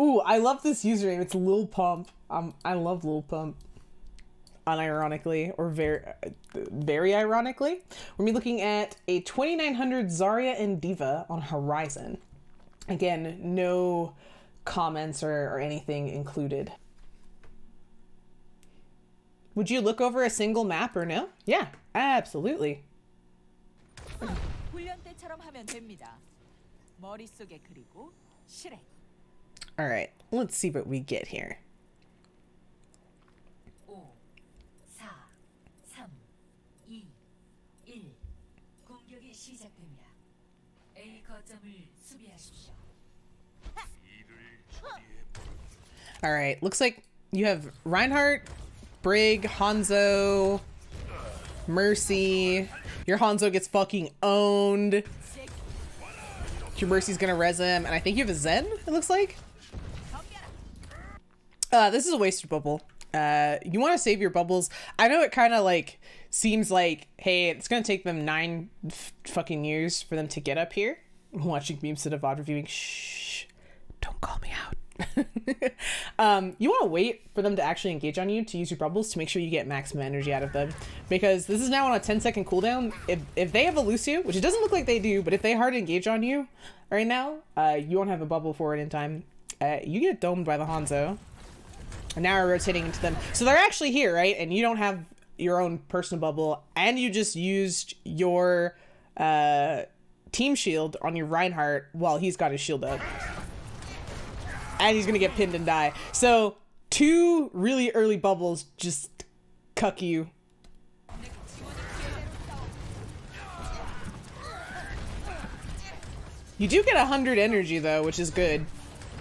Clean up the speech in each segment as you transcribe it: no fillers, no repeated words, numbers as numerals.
Ooh, I love this username. It's Lil Pump. I love Lil Pump. Unironically, or very ironically. We're gonna be looking at a 2900 Zarya and Diva on Horizon. Again, no comments or anything included. Would you look over a single map or no? Yeah, absolutely. All right, let's see what we get here. All right, looks like you have Reinhardt, Brig, Hanzo, Mercy. Your Hanzo gets fucking owned. Your Mercy's gonna res him, and I think you have a Zen, it looks like. This is a wasted bubble. You want to save your bubbles. I know it kind of like seems like, hey, it's gonna take them 9 fucking years for them to get up here. I'm watching memes instead of VOD reviewing. Shh, don't call me out. You want to wait for them to actually engage on you to use your bubbles to make sure you get maximum energy out of them, because this is now on a 10-second cooldown. If they have a Lucio, which it doesn't look like they do, but if they hard engage on you right now, you won't have a bubble for it in time. You get domed by the Hanzo, and now we're rotating into them, so they're actually here, right? And you don't have your own personal bubble, and you just used your team shield on your Reinhardt while he's got his shield up. And he's gonna get pinned and die. So 2 really early bubbles just cuck you. You do get 100 energy though, which is good.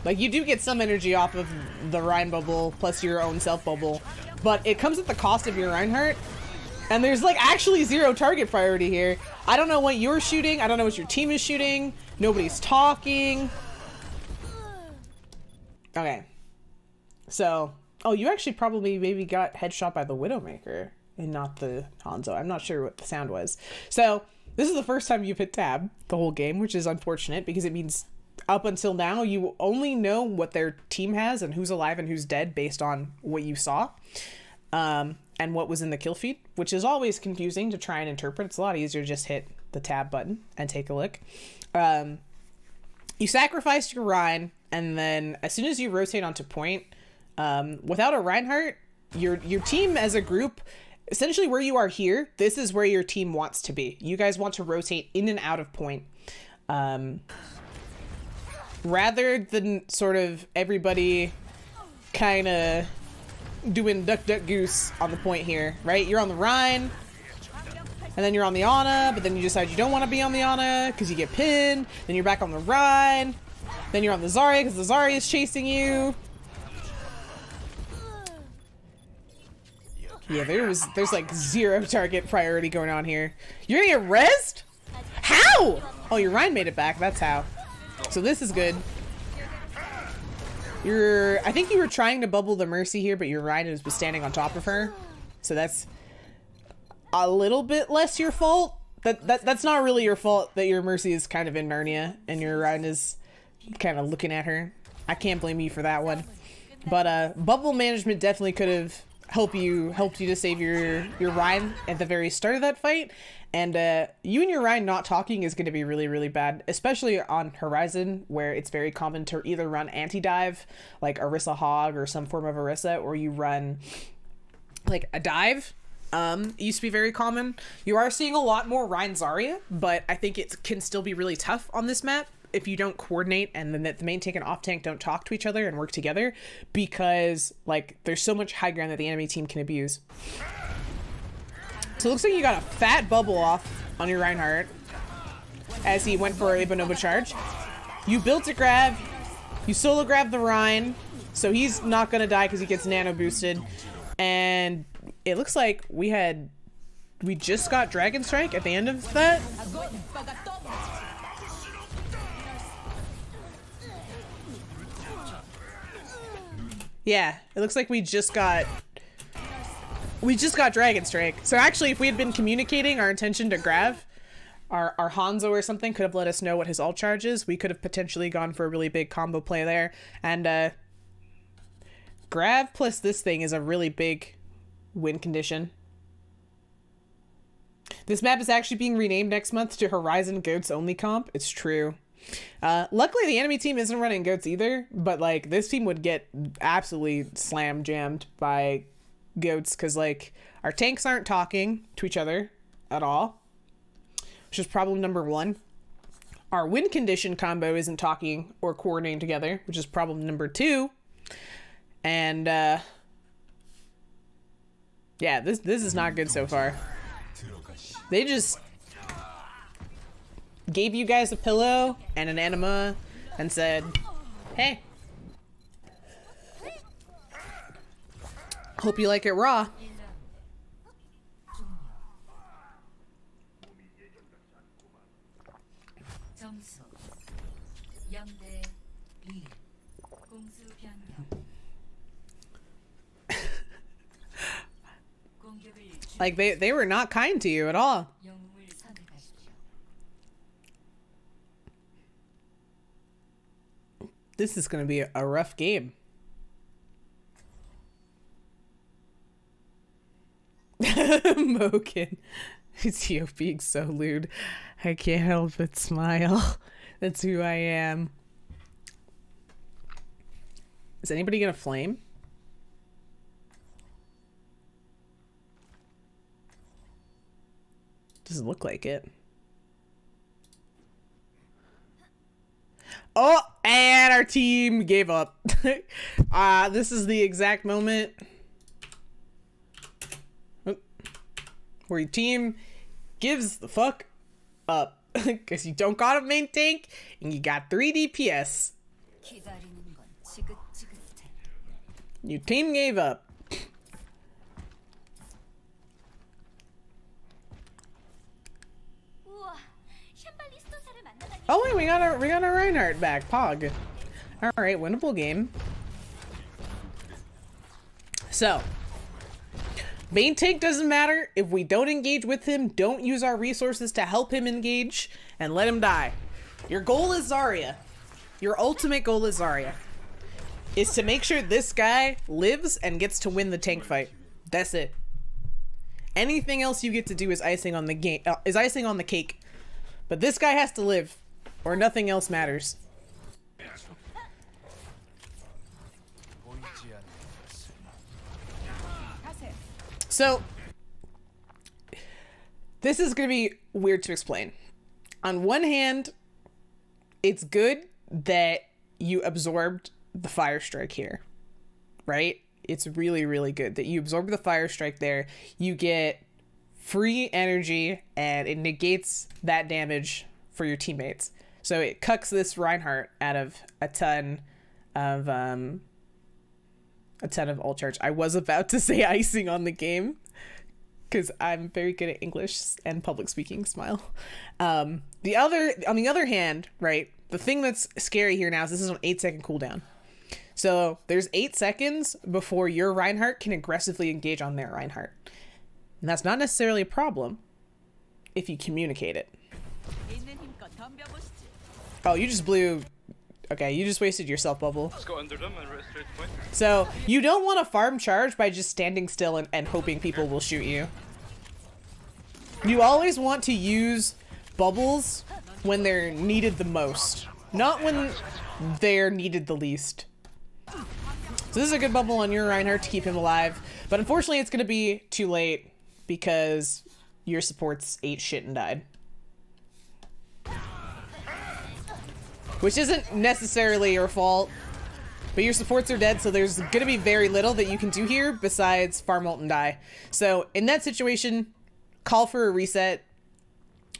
Like, you do get some energy off of the Rein bubble plus your own self bubble, but it comes at the cost of your Reinhardt. And there's like actually 0 target priority here. I don't know what you're shooting. I don't know what your team is shooting. Nobody's talking. Okay. So, oh, you actually probably maybe got headshot by the Widowmaker and not the Hanzo. I'm not sure what the sound was. So, this is the first time you've hit tab the whole game, which is unfortunate because it means up until now you only know what their team has and who's alive and who's dead based on what you saw. And what was in the kill feed, which is always confusing to try and interpret. It's a lot easier to just hit the tab button and take a look. You sacrificed your Rein, and then as soon as you rotate onto point, without a Reinhardt, your team as a group, essentially where you are here, this is where your team wants to be. You guys want to rotate in and out of point. Rather than sort of everybody kind of doing duck duck goose on the point here, right? You're on the Rein, and then you're on the Ana, but then you decide you don't want to be on the Ana because you get pinned. Then you're back on the Rein. Then you're on the Zarya because the Zarya is chasing you. Yeah, there's like 0 target priority going on here. You're gonna get rezzed? How? Oh, your Rein made it back. That's how. So this is good. I think you were trying to bubble the Mercy here, but your Rein was standing on top of her. So that's a little bit less your fault. That's not really your fault that your Mercy is kind of in Narnia and your Rein is kind of looking at her. I can't blame you for that one. But bubble management definitely could have helped you to save your Rein at the very start of that fight. And you and your Rein not talking is going to be really, really bad, especially on Horizon, where it's very common to either run anti-dive, like Orisa Hog or some form of Orisa, or you run like a dive. It used to be very common. You are seeing a lot more Rein Zarya, but I think it can still be really tough on this map if you don't coordinate and then the main tank and off tank don't talk to each other and work together, because like there's so much high ground that the enemy team can abuse. So it looks like you got a fat bubble off on your Reinhardt as he went for a Bonobo charge. You built a grab, you solo grab the Rein, so he's not gonna die because he gets nano boosted. And it looks like we just got Dragon Strike at the end of that. Yeah, it looks like we just got Dragon Strike. So actually, if we had been communicating our intention to grab, our Hanzo or something could have let us know what his ult charge is. We could have potentially gone for a really big combo play there. And Grav plus this thing is a really big win condition. This map is actually being renamed next month to Horizon Goats Only Comp. It's true. Luckily the enemy team isn't running goats either, but like this team would get absolutely slam jammed by goats because like our tanks aren't talking to each other at all, which is problem number one. Our win condition combo isn't talking or coordinating together, which is problem number two. And yeah, this is not good so far. They just gave you guys a pillow and an enema and said, hey, hope you like it raw. Like they were not kind to you at all. This is going to be a rough game. Moken. It's you being so lewd. I can't help but smile. That's who I am. Is anybody going to flame? Doesn't look like it. Oh, and our team gave up. This is the exact moment where your team gives the fuck up because you don't got a main tank and you got 3 DPS. Your team gave up. Oh wait, we got our Reinhardt back. Pog. All right, winnable game. So, main tank doesn't matter if we don't engage with him. Don't use our resources to help him engage and let him die. Your goal is Zarya. Your ultimate goal is Zarya. Is to make sure this guy lives and gets to win the tank fight. That's it. Anything else you get to do is icing on the game. Is icing on the cake. But this guy has to live. Or nothing else matters. So, this is going to be weird to explain. On one hand, it's good that you absorbed the fire strike here, right? It's really, really good that you absorb the fire strike there. You get free energy and it negates that damage for your teammates. So it cucks this Reinhardt out of a ton of ult charge. I was about to say icing on the game because I'm very good at English and public speaking. Smile. On the other hand, right, the thing that's scary here now is this is an 8-second cooldown. So there's 8 seconds before your Reinhardt can aggressively engage on their Reinhardt. And that's not necessarily a problem if you communicate it. Oh, you just blew... Okay, you just wasted your self bubble. Let's go under them and straight point. So, you don't want to farm charge by just standing still and hoping people will shoot you. You always want to use bubbles when they're needed the most, not when they're needed the least. So this is a good bubble on your Reinhardt to keep him alive, but unfortunately it's going to be too late because your supports ate shit and died. Which isn't necessarily your fault, but your supports are dead, so there's gonna be very little that you can do here besides farm ult and die. So in that situation, call for a reset,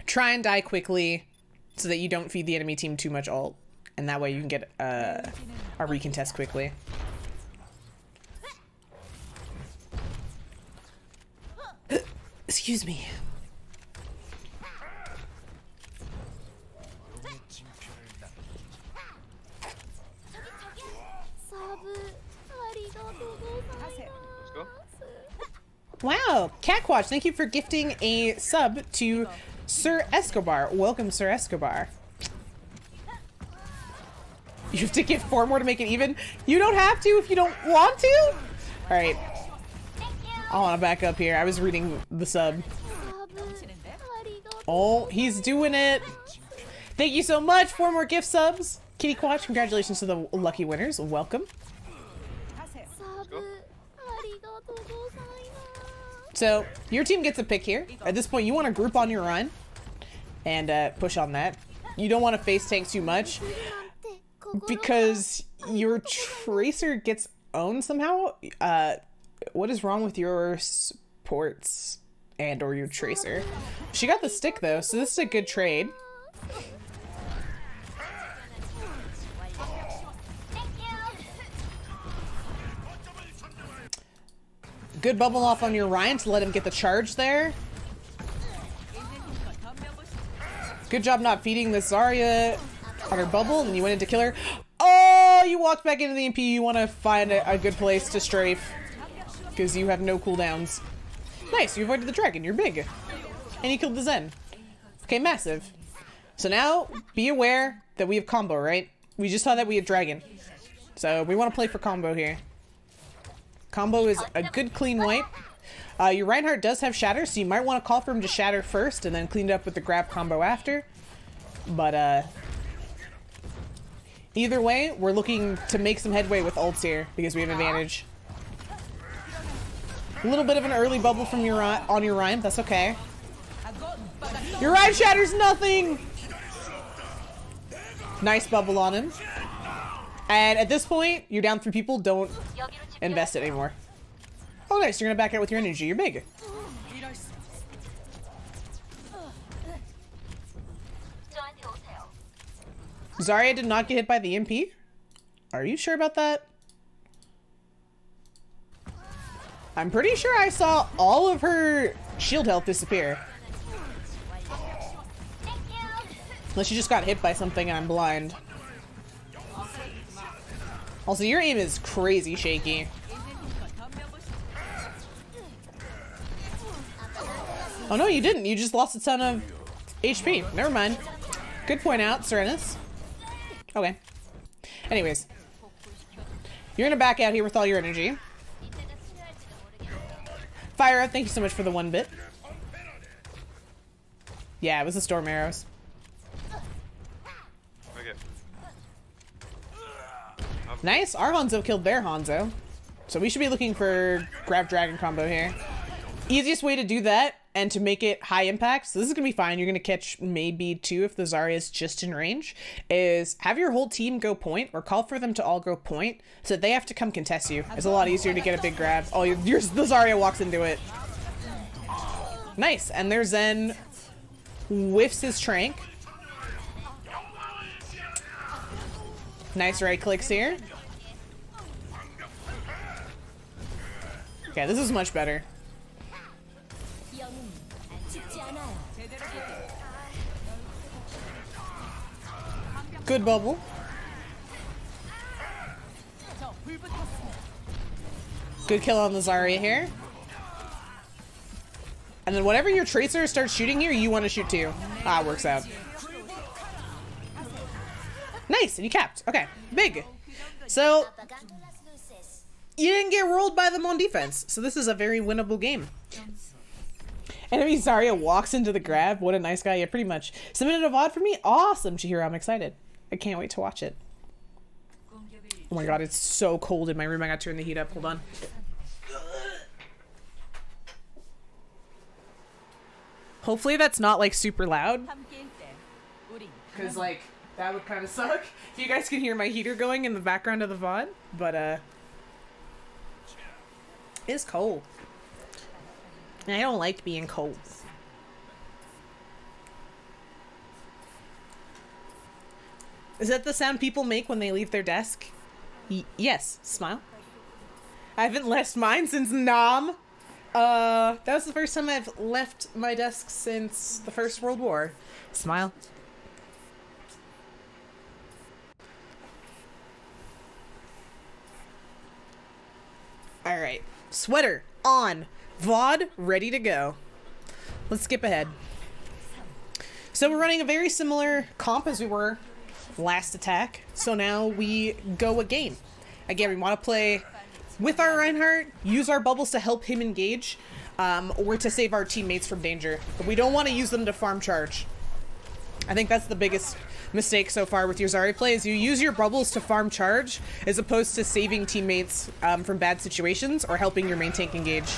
try and die quickly so that you don't feed the enemy team too much ult, and that way you can get a recontest quickly. Excuse me. Wow, Catquatch, thank you for gifting a sub to Sir Escobar. Welcome, Sir Escobar. You have to give 4 more to make it even? You don't have to if you don't want to? Alright. I want to back up here. I was reading the sub. Oh, he's doing it. Thank you so much. 4 more gift subs. Kitty Quatch, congratulations to the lucky winners. Welcome. So, your team gets a pick here. At this point, you want to group on your run and push on that. You don't want to face tank too much because your Tracer gets owned somehow. What is wrong with your supports and or your Tracer? She got the stick though, so this is a good trade. Good bubble off on your Ryan to let him get the charge there. Good job not feeding this Zarya on her bubble, and you went in to kill her. Oh, you walked back into the MP. You want to find a good place to strafe because you have no cooldowns. Nice, you avoided the dragon. You're big. And you killed the Zen. Okay, massive. So now, be aware that we have combo, right? We just saw that we have dragon. So we want to play for combo here. Combo is a good clean wipe. Your Reinhardt does have shatter, so you might want to call for him to shatter first and then clean it up with the grab combo after. But either way, we're looking to make some headway with ults here because we have advantage. A little bit of an early bubble from your on your Ryan, that's okay. Your Ryan shatters nothing! Nice bubble on him. And at this point, you're down 3 people, don't invest it anymore. Oh nice, you're gonna back out with your energy, you're big. Zarya did not get hit by the MP? Are you sure about that? I'm pretty sure I saw all of her shield health disappear. Unless she just got hit by something and I'm blind. Also, your aim is crazy shaky. Oh no, you didn't. You just lost a ton of HP. Never mind. Good point out, Syrentis. Okay. Anyways. You're gonna back out here with all your energy. Fire, thank you so much for the 1 bit. Yeah, it was the storm arrows. Okay. Nice. Our Hanzo killed their Hanzo. So we should be looking for grab dragon combo here. Easiest way to do that and to make it high impact, so this is gonna be fine, you're gonna catch maybe 2 if the Zarya is just in range, is have your whole team go point or call for them to all go point so that they have to come contest you. It's a lot easier to get a big grab. Oh, the Zarya walks into it. Nice, and their Zen whiffs his Trank. Nice right clicks here. Okay, this is much better. Good bubble. Good kill on the Zarya here. And then whatever your Tracer starts shooting here, you want to shoot too. Ah, works out. Nice, and you capped. Okay, big. So, you didn't get rolled by them on defense. So this is a very winnable game. Enemy Zarya walks into the grab. What a nice guy. Yeah, pretty much. Submitted a VOD for me? Awesome, Chihiro. I'm excited. I can't wait to watch it. Oh my god, it's so cold in my room. I gotta turn the heat up. Hold on. Hopefully that's not like super loud. Because like, that would kind of suck. If you guys can hear my heater going in the background of the VOD. But it's cold. And I don't like being cold. Is that the sound people make when they leave their desk? Yes. Smile. I haven't left mine since Nam. That was the first time I've left my desk since the First World War. Smile. Alright. Sweater on. VOD ready to go. Let's skip ahead. So we're running a very similar comp as we were last attack. So now we go again. Again, we want to play with our Reinhardt, use our bubbles to help him engage, or to save our teammates from danger. But we don't want to use them to farm charge. I think that's the biggest mistake so far with your Zarya play, is you use your bubbles to farm charge as opposed to saving teammates from bad situations or helping your main tank engage.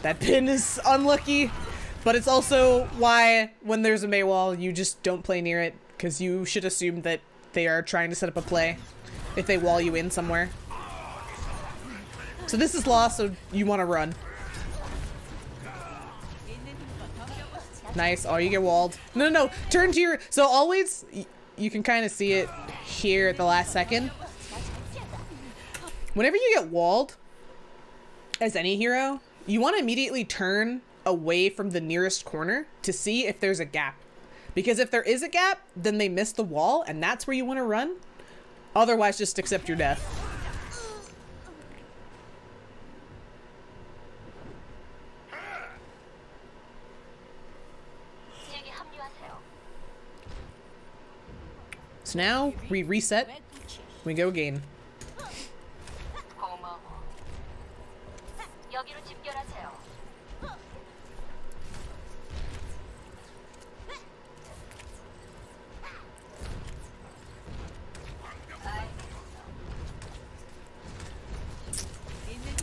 That pin is unlucky, but it's also why when there's a Mei wall, you just don't play near it, because you should assume that they are trying to set up a play if they wall you in somewhere. So this is lost, so you want to run. Nice. Oh, you get walled. No, no, no. Turn to your... So always, you can kind of see it here at the last second. Whenever you get walled, as any hero, you want to immediately turn away from the nearest corner to see if there's a gap. Because if there is a gap, then they miss the wall, and that's where you want to run. Otherwise, just accept your death. So now we reset, we go again.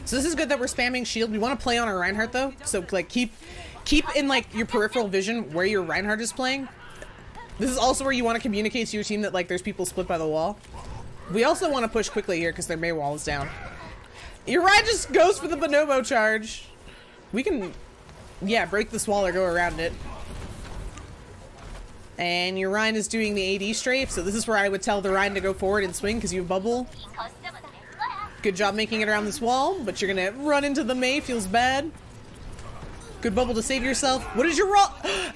So this is good that we're spamming shield. We want to play on our Reinhardt though, so like keep in like your peripheral vision where your Reinhardt is playing. This is also where you want to communicate to your team that like there's people split by the wall. We also want to push quickly here because their Mei wall is down. Uriah just goes for the Bonobo charge. We can, yeah, break this wall or go around it. And your Ryan is doing the AD strafe, so this is where I would tell the Ryan to go forward and swing because you have bubble. Good job making it around this wall, but you're gonna run into the Mei, feels bad. Good bubble to save yourself. What is your roll?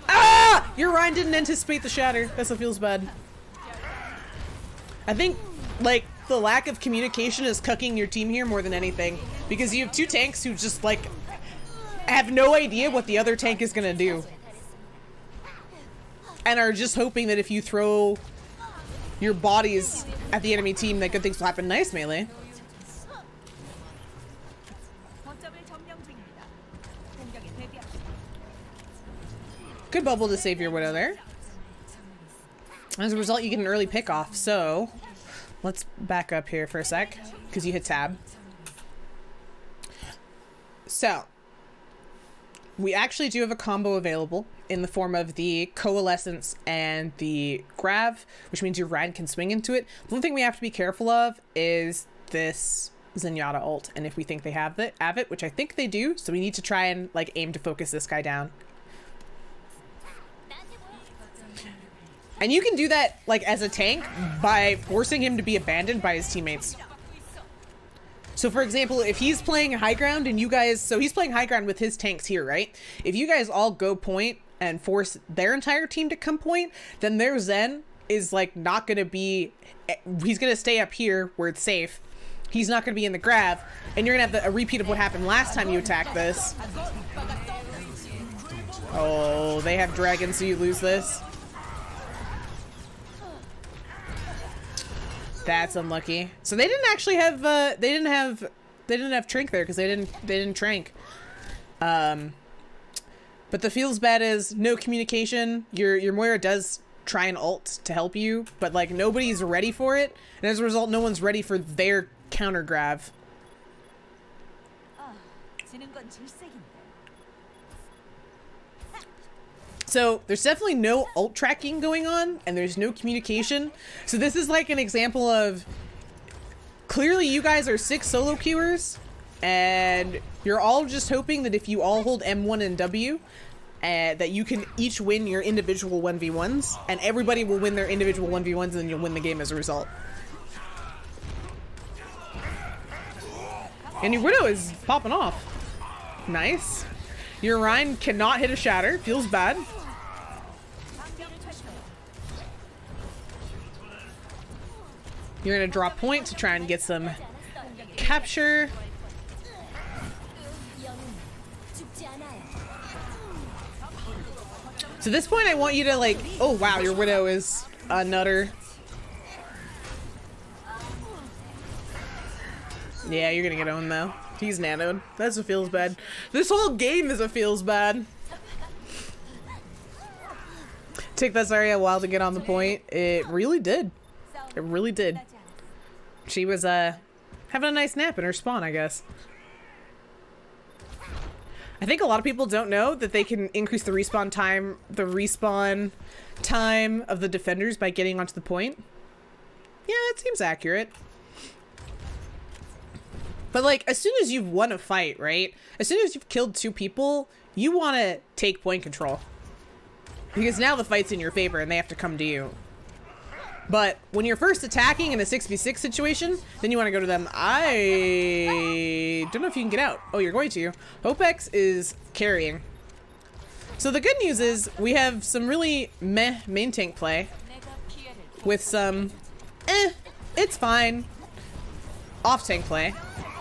Ah! Your Ryan didn't anticipate the shatter. That's what feels bad. I think, like, the lack of communication is cucking your team here more than anything. Because you have two tanks who just, like, have no idea what the other tank is gonna do. And are just hoping that if you throw your bodies at the enemy team, that good things will happen. Nice melee. Good bubble to save your Widow there. As a result, you get an early pick off. So let's back up here for a sec because you hit tab. So we actually do have a combo available in the form of the Coalescence and the Grav, which means your Ryan can swing into it. The one thing we have to be careful of is this Zenyatta ult, and if we think they have it, which I think they do, so we need to try and like aim to focus this guy down. And you can do that like as a tank by forcing him to be abandoned by his teammates. So for example, if he's playing high ground and you guys, so he's playing high ground with his tanks here, right? If you guys all go point and force their entire team to come point, then their Zen is like not gonna be, he's gonna stay up here where it's safe. He's not gonna be in the Grav, and you're gonna have a repeat of what happened last time you attacked this. Oh, they have dragons, so you lose this. That's unlucky. So they didn't actually have they didn't have Trink there because they didn't Trank. But the feels bad is no communication. Your Moira does try and ult to help you, but like nobody's ready for it, and as a result, no one's ready for their counter Grav. So there's definitely no ult tracking going on, and there's no communication. So this is like an example of clearly you guys are 6 solo queuers, and you're all just hoping that if you all hold M1 and W, that you can each win your individual 1v1s, and everybody will win their individual 1v1s, and then you'll win the game as a result. And your Widow is popping off. Nice. Your Ryan cannot hit a shatter. Feels bad. You're gonna draw point to try and get some capture. So at this point, I want you to like, oh wow, your Widow is a nutter. Yeah, you're gonna get owned though. He's nanoed. That's what feels bad. This whole game is a feels bad. Take that Zarya a while to get on the point. It really did. It really did. She was having a nice nap in her spawn, I guess. I think a lot of people don't know that they can increase the respawn time of the defenders by getting onto the point. Yeah, that seems accurate. But like, as soon as you've won a fight, right? As soon as you've killed 2 people, you want to take point control. Because now the fight's in your favor and they have to come to you. But when you're first attacking in a 6v6 situation, then you want to go to them. I don't know if you can get out. Oh, you're going to. Hopex is carrying. So the good news is we have some really meh main tank play with some it's fine off tank play.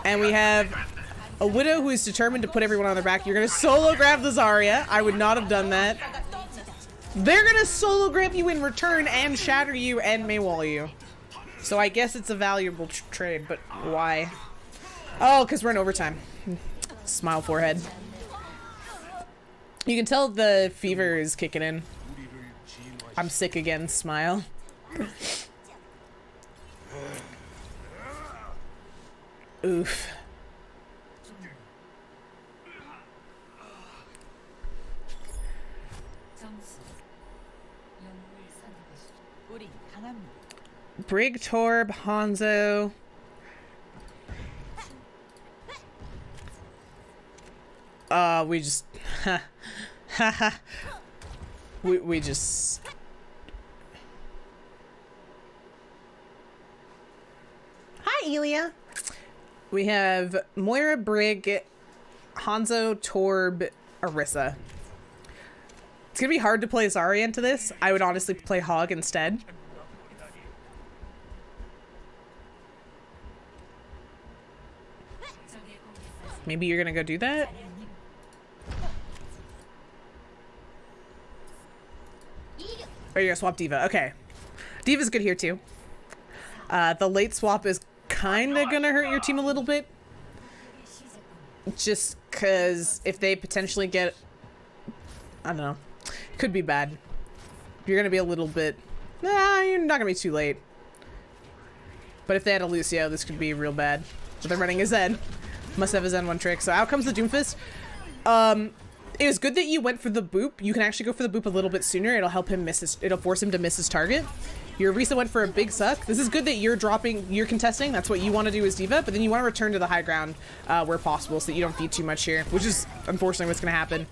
And we have a Widow who is determined to put everyone on their back. You're going to solo grab the Zarya. I would not have done that. They're gonna solo grab you in return and shatter you and maywall you. So I guess it's a valuable trade, but why? Oh, because we're in overtime. Smile forehead. You can tell the fever is kicking in. I'm sick again, smile. Oof. Brig, Torb, Hanzo. We just... we just... Hi, Elia. We have Moira, Brig, Hanzo, Torb, Orisa. It's gonna be hard to play Zarya into this. I would honestly play Hog instead. Maybe you're gonna go do that? Or you're gonna swap D.Va. Okay. D.Va's good here too. The late swap is kinda gonna hurt your team a little bit. Just cause if they potentially get... I don't know. Could be bad. You're gonna be a little bit... Nah, you're not gonna be too late. But if they had a Lucio, this could be real bad. So they're running a Zen. Must have a Zen 1 trick. So out comes the Doomfist. It was good that you went for the boop. You can actually go for the boop a little bit sooner. It'll help him miss his... It'll force him to miss his target. Your Orisa went for a big suck. This is good that you're dropping... You're contesting. That's what you want to do as D.Va. But then you want to return to the high ground where possible so that you don't feed too much here. Which is unfortunately what's going to happen.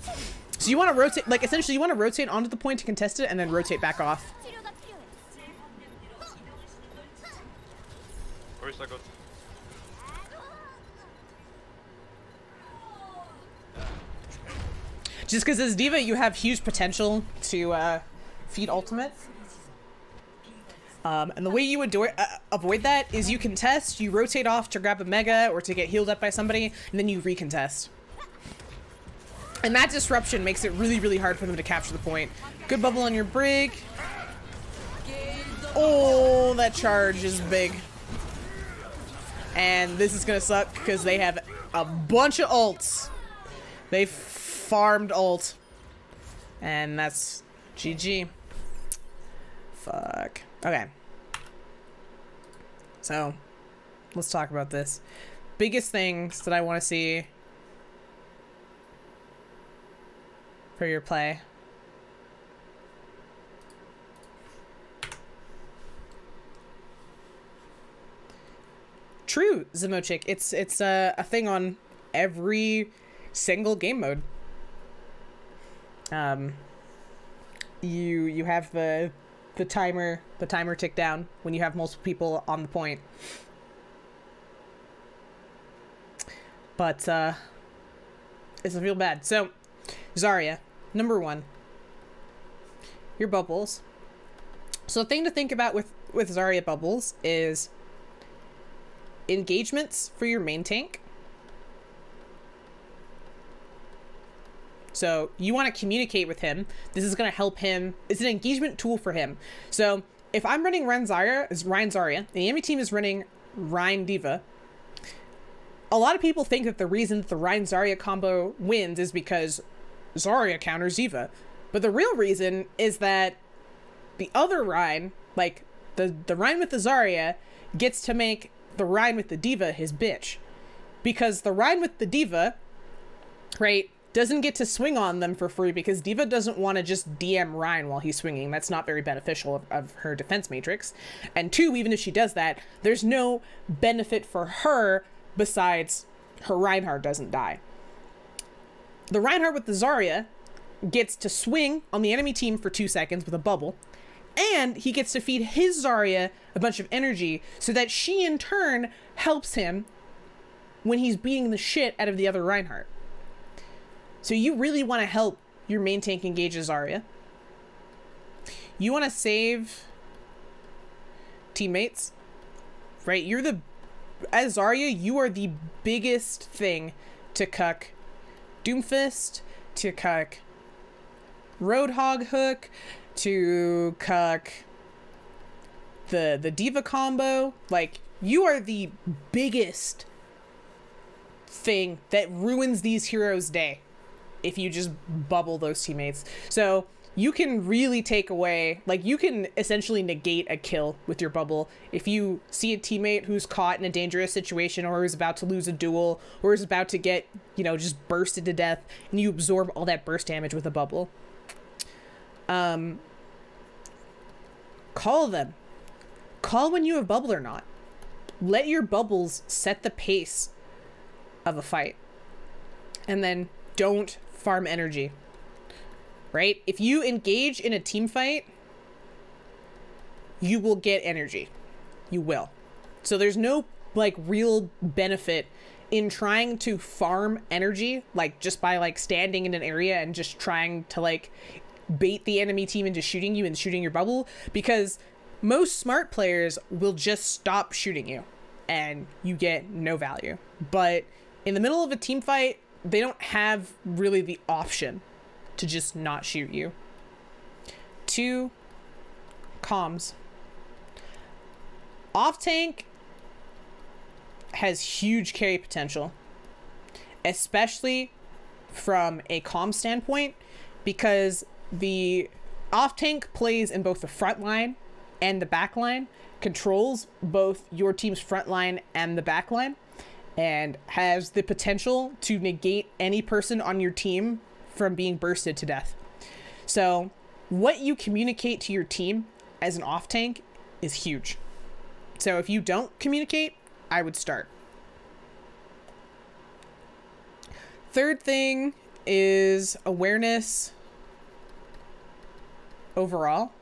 So you want to rotate... Like, essentially, you want to rotate onto the point to contest it and then rotate back off. Orisa got. Just because as D.Va, you have huge potential to feed ultimate. And the way you would avoid that is you contest, you rotate off to grab a Mega or to get healed up by somebody, and then you recontest. And that disruption makes it really, really hard for them to capture the point. Good bubble on your Brig. Oh, that charge is big. And this is going to suck because they have a bunch of ults. They farmed ult. And that's GG. Fuck. Okay. So, let's talk about this. Biggest things that I want to see for your play. True, Zimochik. It's a thing on every single game mode. You have the timer tick down when you have multiple people on the point. But it's real bad. So Zarya, number 1. Your bubbles. So the thing to think about with Zarya bubbles is engagements for your main tank So you want to communicate with him. This is going to help him. It's an engagement tool for him. So if I'm running Rein Zarya, and the enemy team is running Rein D.Va, a lot of people think that the reason that the Rein Zarya combo wins is because Zarya counters D.Va. But the real reason is that the other Rein, like the Rein with the Zarya, gets to make the Rein with the D.Va his bitch. Because the Rein with the D.Va, right, doesn't get to swing on them for free because D.Va doesn't want to just DM Rein while he's swinging. That's not very beneficial of her defense matrix. And two, even if she does that, there's no benefit for her besides her Reinhardt doesn't die. The Reinhardt with the Zarya gets to swing on the enemy team for 2 seconds with a bubble, and he gets to feed his Zarya a bunch of energy so that she in turn helps him when he's beating the shit out of the other Reinhardt. So you really want to help your main tank engage a Zarya. You want to save teammates, right? As Zarya, you are the biggest thing to cuck Doomfist, to cuck Roadhog Hook, to cuck the D.Va combo. Like, you are the biggest thing that ruins these heroes' day if you just bubble those teammates. So you can really take away, like, you can essentially negate a kill with your bubble. If you see a teammate who's caught in a dangerous situation or is about to lose a duel or is about to get, you know, just bursted to death, and you absorb all that burst damage with a bubble. Call them. Call when you have bubble or not. Let your bubbles set the pace of a fight. And then don't farm energy. Right? If you engage in a team fight, you will get energy. You will. So there's no, like, real benefit in trying to farm energy, like, just by, like, standing in an area and just trying to, like, bait the enemy team into shooting you and shooting your bubble, because most smart players will just stop shooting you and you get no value. But in the middle of a team fight, they don't have really the option to just not shoot you. 2, comms. Off tank has huge carry potential, especially from a comm standpoint, because the off tank plays in both the front line and the back line, controls both your team's front line and the back line, and has the potential to negate any person on your team from being bursted to death. So what you communicate to your team as an off tank is huge. So if you don't communicate, I would start. Third thing is awareness overall.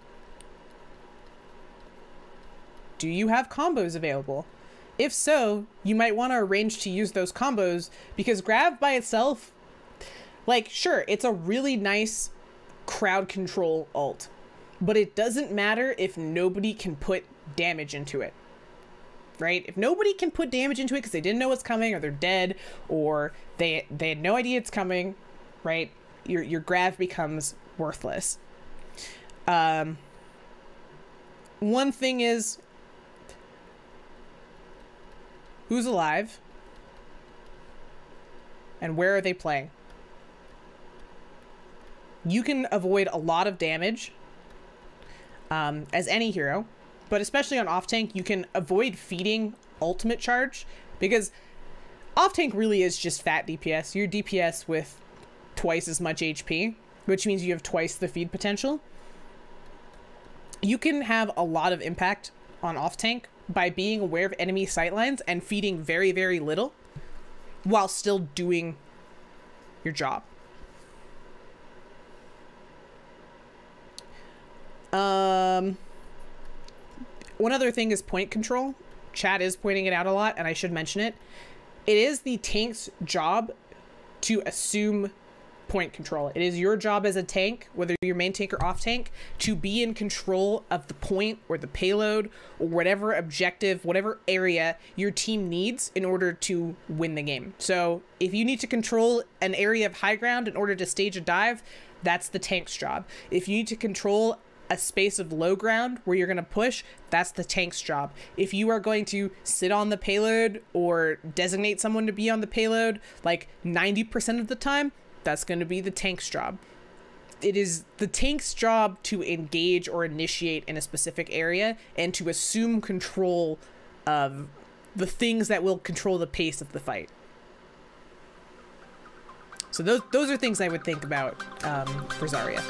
Do you have combos available? If so, you might want to arrange to use those combos, because grab by itself, like, sure, it's a really nice crowd control ult, but it doesn't matter if nobody can put damage into it, right? If nobody can put damage into it because they didn't know it's coming, or they're dead, or they had no idea it's coming, right? Your grav becomes worthless. One thing is, who's alive and where are they playing? You can avoid a lot of damage as any hero, but especially on off tank, you can avoid feeding ultimate charge, because off tank really is just fat DPS. You're DPS with twice as much HP, which means you have twice the feed potential. You can have a lot of impact on off tank by being aware of enemy sightlines and feeding very, very little while still doing your job. One other thing is point control. Chat is pointing it out a lot, and I should mention it. It is the tank's job to assume point control. It is your job as a tank, whether you're main tank or off tank, to be in control of the point or the payload or whatever objective, whatever area your team needs in order to win the game. So if you need to control an area of high ground in order to stage a dive, that's the tank's job. If you need to control a space of low ground where you're going to push, that's the tank's job. If you are going to sit on the payload or designate someone to be on the payload like 90% of the time, that's going to be the tank's job. It is the tank's job to engage or initiate in a specific area and to assume control of the things that will control the pace of the fight. So those are things I would think about for Zarya.